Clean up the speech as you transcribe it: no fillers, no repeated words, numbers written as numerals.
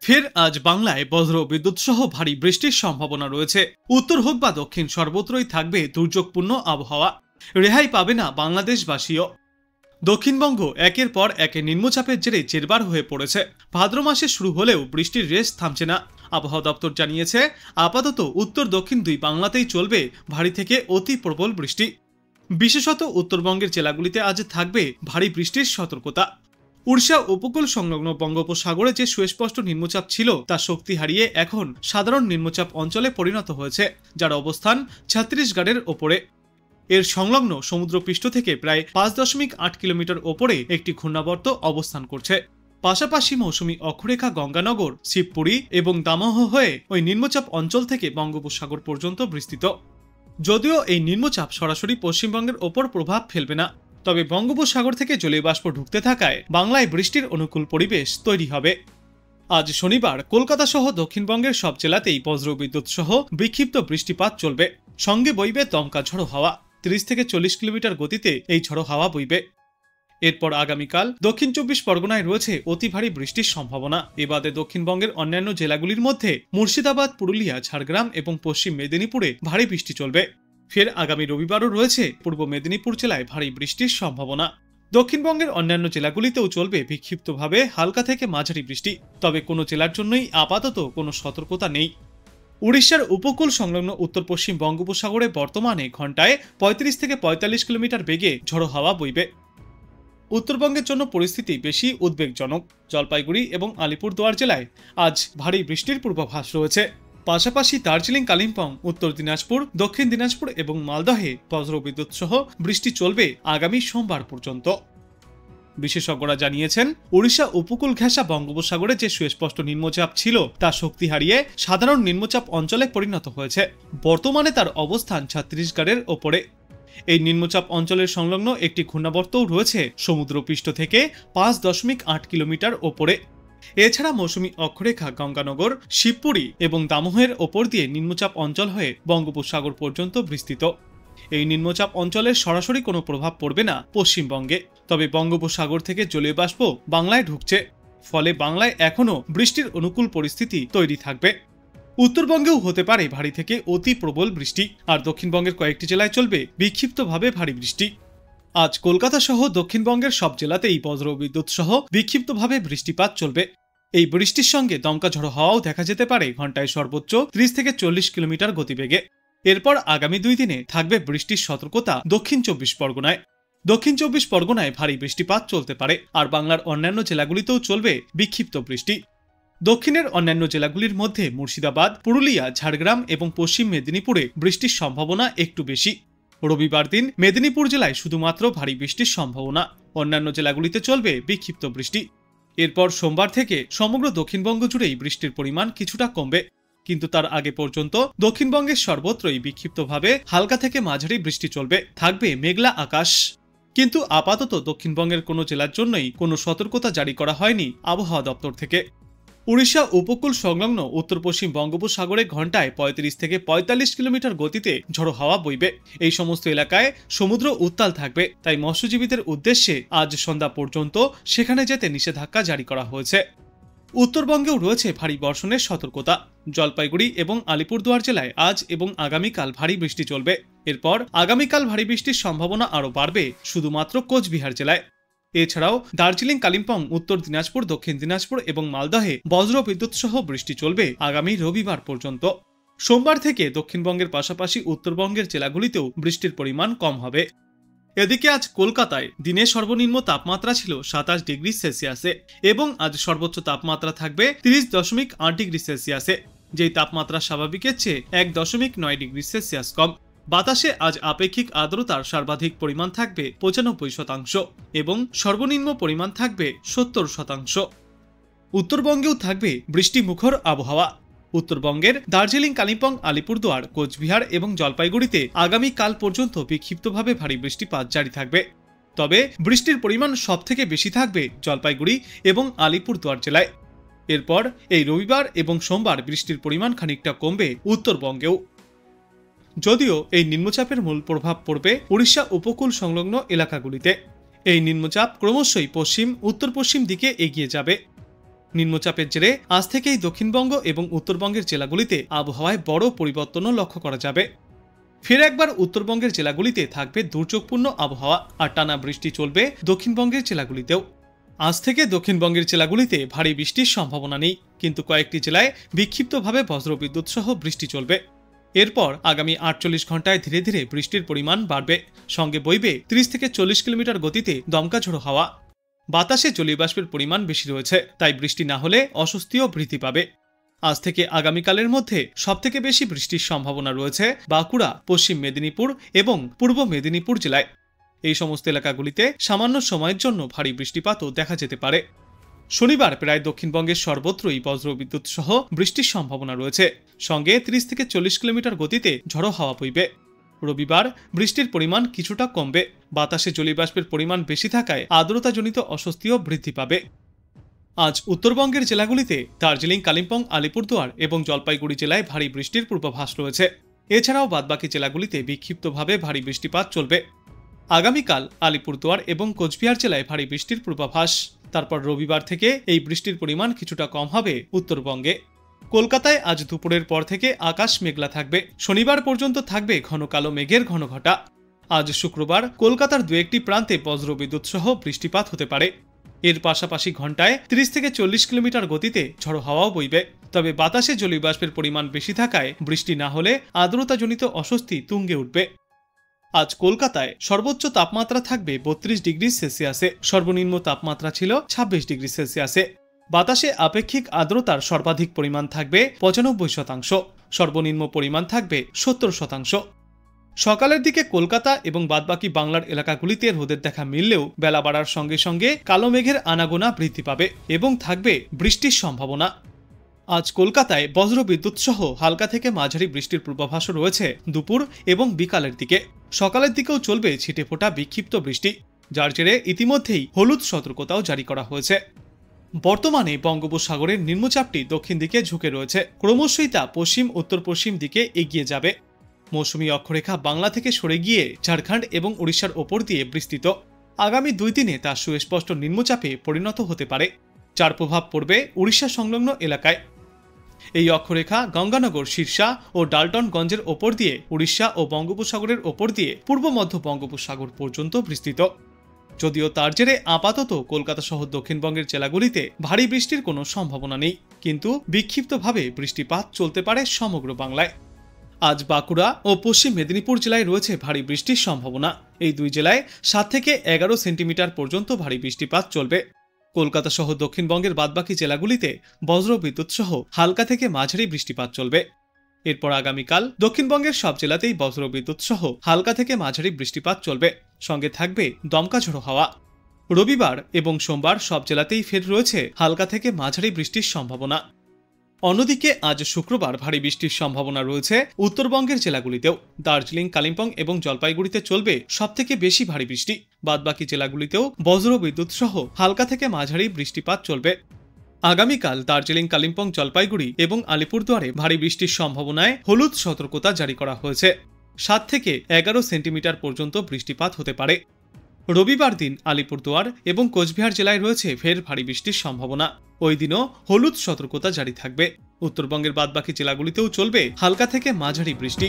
ফের আজ বাংলায় বজ্র বিদ্যুৎ সহ ভারী বৃষ্টির সম্ভাবনা রয়েছে। উত্তর হোক বা দক্ষিণ সর্বত্রই থাকবে দুর্যোগপূর্ণ আবহাওয়া। রেহাই পাবে না বাংলাদেশবাসীও। দক্ষিণবঙ্গ একের পর এক নিম্নচাপের জেরে জেরবার হয়ে পড়েছে। ভাদ্র মাসে শুরু হলেও বৃষ্টির রেশ থামছে না। আবহাওয়া দপ্তর জানিয়েছে, আপাতত উত্তর দক্ষিণ দুই বাংলাতেই চলবে ভারী থেকে অতি প্রবল বৃষ্টি। বিশেষত উত্তরবঙ্গের জেলাগুলিতে আজ থাকবে ভারী বৃষ্টির সতর্কতা। উড়িষ্যা উপকূল সংলগ্ন বঙ্গোপসাগরে যে সুস্পষ্ট নিম্নচাপ ছিল তা শক্তি হারিয়ে এখন সাধারণ নিম্নচাপ অঞ্চলে পরিণত হয়েছে, যার অবস্থান ছত্তিশগড়ের ওপরে। এর সংলগ্ন সমুদ্রপৃষ্ঠ থেকে প্রায় 5.8 কিলোমিটার ওপরে একটি ঘূর্ণাবর্ত অবস্থান করছে। পাশাপাশি মৌসুমী অক্ষরেখা গঙ্গানগর, শিবপুরী এবং দামোহ হয়ে ওই নিম্নচাপ অঞ্চল থেকে বঙ্গোপসাগর পর্যন্ত বিস্তৃত। যদিও এই নিম্নচাপ সরাসরি পশ্চিমবঙ্গের ওপর প্রভাব ফেলবে না, তবে বঙ্গোপসাগর থেকে জলীয় বাষ্প ঢুকতে থাকায় বাংলায় বৃষ্টির অনুকূল পরিবেশ তৈরি হবে। আজ শনিবার কলকাতা সহ দক্ষিণবঙ্গের সব জেলাতেই বজ্রবিদ্যুৎ সহ বিক্ষিপ্ত বৃষ্টিপাত চলবে। সঙ্গে বইবে দমকা ঝড়ো হাওয়া। 30 থেকে 40 কিলোমিটার গতিতে এই ঝড়ো হাওয়া বইবে। এরপর আগামীকাল দক্ষিণ 24 পরগনায় রয়েছে অতি ভারী বৃষ্টির সম্ভাবনা। এবাদে দক্ষিণবঙ্গের অন্যান্য জেলাগুলির মধ্যে মুর্শিদাবাদ, পুরুলিয়া, ঝাড়গ্রাম এবং পশ্চিম মেদিনীপুরে ভারী বৃষ্টি চলবে। ফের আগামী রবিবারও রয়েছে পূর্ব মেদিনীপুর জেলায় ভারী বৃষ্টির সম্ভাবনা। দক্ষিণবঙ্গের অন্যান্য জেলাগুলিতেও চলবে বিক্ষিপ্তভাবে হালকা থেকে মাঝারি বৃষ্টি, তবে কোনো জেলার জন্যই আপাতত কোনো সতর্কতা নেই। উড়িষ্যার উপকূল সংলগ্ন উত্তর পশ্চিম বঙ্গোপসাগরে বর্তমানে ঘন্টায় 35 থেকে 45 কিলোমিটার বেগে ঝড়ো হাওয়া বইবে। উত্তরবঙ্গের জন্য পরিস্থিতি বেশি উদ্বেগজনক। জলপাইগুড়ি এবং আলিপুরদুয়ার জেলায় আজ ভারী বৃষ্টির পূর্বাভাস রয়েছে। পাশাপাশি দার্জিলিং, কালিম্পং, উত্তর দিনাজপুর, দক্ষিণ দিনাজপুর এবং মালদহে বজ্রবিদ্যুৎ সহ বৃষ্টি চলবে আগামী সোমবার পর্যন্ত। বিশেষজ্ঞরা জানিয়েছেন, উড়িষ্যা উপকূল ঘেঁষা বঙ্গোপসাগরে যে সুস্পষ্ট নিম্নচাপ ছিল তা শক্তি হারিয়ে সাধারণ নিম্নচাপ অঞ্চলে পরিণত হয়েছে। বর্তমানে তার অবস্থান ছত্তিশগড়ের ওপরে। এই নিম্নচাপ অঞ্চলের সংলগ্ন একটি ঘূর্ণাবর্তও রয়েছে সমুদ্রপৃষ্ঠ থেকে 5.8 কিলোমিটার ওপরে। এছাড়া মৌসুমী অক্ষরেখা গঙ্গানগর, শিবপুরী এবং দামোহের ওপর দিয়ে নিম্নচাপ অঞ্চল হয়ে বঙ্গোপসাগর পর্যন্ত বিস্তৃত। এই নিম্নচাপ অঞ্চলের সরাসরি কোনো প্রভাব পড়বে না পশ্চিমবঙ্গে, তবে বঙ্গোপসাগর থেকে জলীয় বাষ্প বাংলায় ঢুকছে। ফলে বাংলায় এখনও বৃষ্টির অনুকূল পরিস্থিতি তৈরি থাকবে। উত্তরবঙ্গেও হতে পারে ভারী থেকে অতি প্রবল বৃষ্টি, আর দক্ষিণবঙ্গের কয়েকটি জেলায় চলবে বিক্ষিপ্তভাবে ভারী বৃষ্টি। আজ কলকাতা সহ দক্ষিণবঙ্গের সব জেলাতেই বজ্রবিদ্যুৎ সহ বিক্ষিপ্তভাবে বৃষ্টিপাত চলবে। এই বৃষ্টির সঙ্গে দমকা ঝড়ো হাওয়াও দেখা যেতে পারে ঘন্টায় সর্বোচ্চ 30 থেকে 40 কিলোমিটার গতিবেগে। এরপর আগামী 2 দিনে থাকবে বৃষ্টির সতর্কতা দক্ষিণ 24 পরগনায়। দক্ষিণ 24 পরগনায় ভারী বৃষ্টিপাত চলতে পারে, আর বাংলার অন্যান্য জেলাগুলিতেও চলবে বিক্ষিপ্ত বৃষ্টি। দক্ষিণের অন্যান্য জেলাগুলির মধ্যে মুর্শিদাবাদ, পুরুলিয়া, ঝাড়গ্রাম এবং পশ্চিম মেদিনীপুরে বৃষ্টির সম্ভাবনা একটু বেশি। রবিবার দিন মেদিনীপুর জেলায় শুধুমাত্র ভারী বৃষ্টির সম্ভাবনা, অন্যান্য জেলাগুলিতে চলবে বিক্ষিপ্ত বৃষ্টি। এরপর সোমবার থেকে সমগ্র দক্ষিণবঙ্গ জুড়েই বৃষ্টির পরিমাণ কিছুটা কমবে, কিন্তু তার আগে পর্যন্ত দক্ষিণবঙ্গের সর্বত্রই বিক্ষিপ্তভাবে হালকা থেকে মাঝারি বৃষ্টি চলবে। থাকবে মেঘলা আকাশ। কিন্তু আপাতত দক্ষিণবঙ্গের কোনো জেলার জন্যই কোনো সতর্কতা জারি করা হয়নি আবহাওয়া দপ্তর থেকে। উড়িষ্যা উপকূল সংলগ্ন উত্তর পশ্চিম বঙ্গোপসাগরে ঘন্টায় 35 থেকে 45 কিলোমিটার গতিতে ঝড়ো হাওয়া বইবে। এই সমস্ত এলাকায় সমুদ্র উত্তাল থাকবে, তাই মৎস্যজীবীদের উদ্দেশ্যে আজ সন্ধ্যা পর্যন্ত সেখানে যেতে নিষেধাজ্ঞা জারি করা হয়েছে। উত্তরবঙ্গেও রয়েছে ভারী বর্ষণের সতর্কতা। জলপাইগুড়ি এবং আলিপুরদুয়ার জেলায় আজ এবং আগামীকাল ভারী বৃষ্টি চলবে। এরপর আগামীকাল ভারী বৃষ্টির সম্ভাবনা আরও বাড়বে শুধুমাত্র কোচবিহার জেলায়। এছাড়াও দার্জিলিং, কালিম্পং, উত্তর দিনাজপুর, দক্ষিণ দিনাজপুর এবং মালদহে বজ্রবিদ্যুৎ সহ বৃষ্টি চলবে আগামী রবিবার পর্যন্ত। সোমবার থেকে দক্ষিণবঙ্গের পাশাপাশি উত্তরবঙ্গের জেলাগুলিতেও বৃষ্টির পরিমাণ কম হবে। এদিকে আজ কলকাতায় দিনের সর্বনিম্ন তাপমাত্রা ছিল 27 ডিগ্রি সেলসিয়াসে এবং আজ সর্বোচ্চ তাপমাত্রা থাকবে 30.8 ডিগ্রি সেলসিয়াসে, যেই তাপমাত্রা স্বাভাবিকের চেয়ে 1.9 ডিগ্রি সেলসিয়াস কম। বাতাসে আজ আপেক্ষিক আর্দ্রতার সর্বাধিক পরিমাণ থাকবে 95% এবং সর্বনিম্ন পরিমাণ থাকবে 70%। উত্তরবঙ্গেও থাকবে বৃষ্টিমুখর আবহাওয়া। উত্তরবঙ্গের দার্জিলিং, কালিম্পং, আলিপুরদুয়ার, কোচবিহার এবং জলপাইগুড়িতে আগামীকাল পর্যন্ত বিক্ষিপ্তভাবে ভারী বৃষ্টিপাত জারি থাকবে। তবে বৃষ্টির পরিমাণ সবথেকে বেশি থাকবে জলপাইগুড়ি এবং আলিপুরদুয়ার জেলায়। এরপর এই রবিবার এবং সোমবার বৃষ্টির পরিমাণ খানিকটা কমবে উত্তরবঙ্গেও। যদিও এই নিম্নচাপের মূল প্রভাব পড়বে উড়িষ্যা উপকূল সংলগ্ন এলাকাগুলিতে। এই নিম্নচাপ ক্রমশই পশ্চিম উত্তর পশ্চিম দিকে এগিয়ে যাবে। নিম্নচাপের জেরে আজ থেকেই দক্ষিণবঙ্গ এবং উত্তরবঙ্গের জেলাগুলিতে আবহাওয়ায় বড় পরিবর্তনও লক্ষ্য করা যাবে। ফের একবার উত্তরবঙ্গের জেলাগুলিতে থাকবে দুর্যোগপূর্ণ আবহাওয়া আর টানা বৃষ্টি চলবে দক্ষিণবঙ্গের জেলাগুলিতেও। আজ থেকে দক্ষিণবঙ্গের জেলাগুলিতে ভারী বৃষ্টির সম্ভাবনা নেই, কিন্তু কয়েকটি জেলায় বিক্ষিপ্তভাবে বজ্রবিদ্যুৎ সহ বৃষ্টি চলবে। এরপর আগামী 48 ঘন্টায় ধীরে ধীরে বৃষ্টির পরিমাণ বাড়বে, সঙ্গে বইবে 30 থেকে 40 কিলোমিটার গতিতে দমকা ঝোড়ো হাওয়া। বাতাসে জলীয়বাষ্পের পরিমাণ বেশি রয়েছে, তাই বৃষ্টি না হলে অস্বস্তিও বৃদ্ধি পাবে। আজ থেকে আগামীকালের মধ্যে সবথেকে বেশি বৃষ্টির সম্ভাবনা রয়েছে বাঁকুড়া, পশ্চিম মেদিনীপুর এবং পূর্ব মেদিনীপুর জেলায়। এই সমস্ত এলাকাগুলিতে সামান্য সময়ের জন্য ভারী বৃষ্টিপাতও দেখা যেতে পারে। শনিবার প্রায় দক্ষিণবঙ্গের সর্বত্রই বজ্রবিদ্যুৎ সহ বৃষ্টির সম্ভাবনা রয়েছে, সঙ্গে 30 থেকে 40 কিলোমিটার গতিতে ঝড়ো হাওয়া বইবে। রবিবার বৃষ্টির পরিমাণ কিছুটা কমবে, বাতাসে জলীয়বাষ্পের পরিমাণ বেশি থাকায় আর্দ্রতাজনিত অস্বস্তিও বৃদ্ধি পাবে। আজ উত্তরবঙ্গের জেলাগুলিতে দার্জিলিং, কালিম্পং, আলিপুরদুয়ার এবং জলপাইগুড়ি জেলায় ভারী বৃষ্টির পূর্বাভাস রয়েছে। এছাড়াও বাদবাকি জেলাগুলিতে বিক্ষিপ্তভাবে ভারী বৃষ্টিপাত চলবে। আগামীকাল আলিপুরদুয়ার এবং কোচবিহার জেলায় ভারী বৃষ্টির পূর্বাভাস। তারপর রবিবার থেকে এই বৃষ্টির পরিমাণ কিছুটা কম হবে উত্তরবঙ্গে। কলকাতায় আজ দুপুরের পর থেকে আকাশ মেঘলা থাকবে, শনিবার পর্যন্ত থাকবে ঘন কালো মেঘের ঘনঘটা। আজ শুক্রবার কলকাতার দু একটি প্রান্তে বজ্রবিদ্যুৎ সহ বৃষ্টিপাত হতে পারে। এর পাশাপাশি ঘন্টায় 30 থেকে 40 কিলোমিটার গতিতে ঝড়ো হাওয়াও বইবে। তবে বাতাসে জলীয়বাষ্পের পরিমাণ বেশি থাকায় বৃষ্টি না হলে আর্দ্রতাজনিত অস্বস্তি তুঙ্গে উঠবে। আজ কলকাতায় সর্বোচ্চ তাপমাত্রা থাকবে 32 ডিগ্রি সেলসিয়াসে, সর্বনিম্ন তাপমাত্রা ছিল 26 ডিগ্রি সেলসিয়াসে। বাতাসে আপেক্ষিক আর্দ্রতার সর্বাধিক পরিমাণ থাকবে 95%, সর্বনিম্ন পরিমাণ থাকবে 70%। সকালের দিকে কলকাতা এবং বাদবাকি বাংলার এলাকাগুলিতে রোদের দেখা মিললেও বেলা বাড়ার সঙ্গে সঙ্গে কালো মেঘের আনাগোনা বৃদ্ধি পাবে এবং থাকবে বৃষ্টির সম্ভাবনা। আজ কলকাতায় বজ্রবিদ্যুৎ সহ হালকা থেকে মাঝারি বৃষ্টির পূর্বাভাসও রয়েছে দুপুর এবং বিকালের দিকে। সকালের দিকেও চলবে ছিটেফোঁটা বিক্ষিপ্ত বৃষ্টি, যার জেরে ইতিমধ্যেই হলুদ সতর্কতাও জারি করা হয়েছে। বর্তমানে বঙ্গোপসাগরের নিম্নচাপটি দক্ষিণ দিকে ঝুঁকে রয়েছে, ক্রমশই তা পশ্চিম উত্তর পশ্চিম দিকে এগিয়ে যাবে। মৌসুমী অক্ষরেখা বাংলা থেকে সরে গিয়ে ঝাড়খণ্ড এবং উড়িষ্যার ওপর দিয়ে বিস্তৃত। আগামী 2 দিনে তা সুস্পষ্ট নিম্নচাপে পরিণত হতে পারে, যার প্রভাব পড়বে উড়িষ্যা সংলগ্ন এলাকায়। এই অক্ষরেখা গঙ্গানগর, শীর্ষা ও ডালটনগঞ্জের ওপর দিয়ে উড়িষ্যা ও বঙ্গোপসাগরের ওপর দিয়ে পূর্ব মধ্য বঙ্গোপসাগর পর্যন্ত বিস্তৃত। যদিও তার জেরে আপাতত কলকাতা সহ দক্ষিণবঙ্গের জেলাগুলিতে ভারী বৃষ্টির কোনো সম্ভাবনা নেই, কিন্তু বিক্ষিপ্তভাবে বৃষ্টিপাত চলতে পারে সমগ্র বাংলায়। আজ বাঁকুড়া ও পশ্চিম মেদিনীপুর জেলায় রয়েছে ভারী বৃষ্টির সম্ভাবনা। এই দুই জেলায় 7 থেকে 11 সেন্টিমিটার পর্যন্ত ভারী বৃষ্টিপাত চলবে। কলকাতা সহ দক্ষিণবঙ্গের বাদবাকি জেলাগুলিতে বজ্রবিদ্যুৎ সহ হালকা থেকে মাঝারি বৃষ্টিপাত চলবে। এরপর আগামীকাল দক্ষিণবঙ্গের সব জেলাতেই বজ্রবিদ্যুৎ সহ হালকা থেকে মাঝারি বৃষ্টিপাত চলবে, সঙ্গে থাকবে দমকা ঝোড়ো হাওয়া। রবিবার এবং সোমবার সব জেলাতেই ফের রয়েছে হালকা থেকে মাঝারি বৃষ্টির সম্ভাবনা। অন্যদিকে আজ শুক্রবার ভারী বৃষ্টির সম্ভাবনা রয়েছে উত্তরবঙ্গের জেলাগুলিতেও। দার্জিলিং, কালিম্পং এবং জলপাইগুড়িতে চলবে সবথেকে বেশি ভারী বৃষ্টি। বাদবাকি জেলাগুলিতেও বজ্রবিদ্যুৎ সহ হালকা থেকে মাঝারি বৃষ্টিপাত চলবে। আগামীকাল দার্জিলিং, কালিম্পং, জলপাইগুড়ি এবং আলিপুরদুয়ারে ভারী বৃষ্টির সম্ভাবনায় হলুদ সতর্কতা জারি করা হয়েছে। 7 থেকে 11 সেন্টিমিটার পর্যন্ত বৃষ্টিপাত হতে পারে। রবিবার দিন আলিপুরদুয়ার এবং কোচবিহার জেলায় রয়েছে ফের ভারী বৃষ্টির সম্ভাবনা। ওই দিনও হলুদ সতর্কতা জারি থাকবে। উত্তরবঙ্গের বাদবাকি জেলাগুলিতেও চলবে হালকা থেকে মাঝারি বৃষ্টি।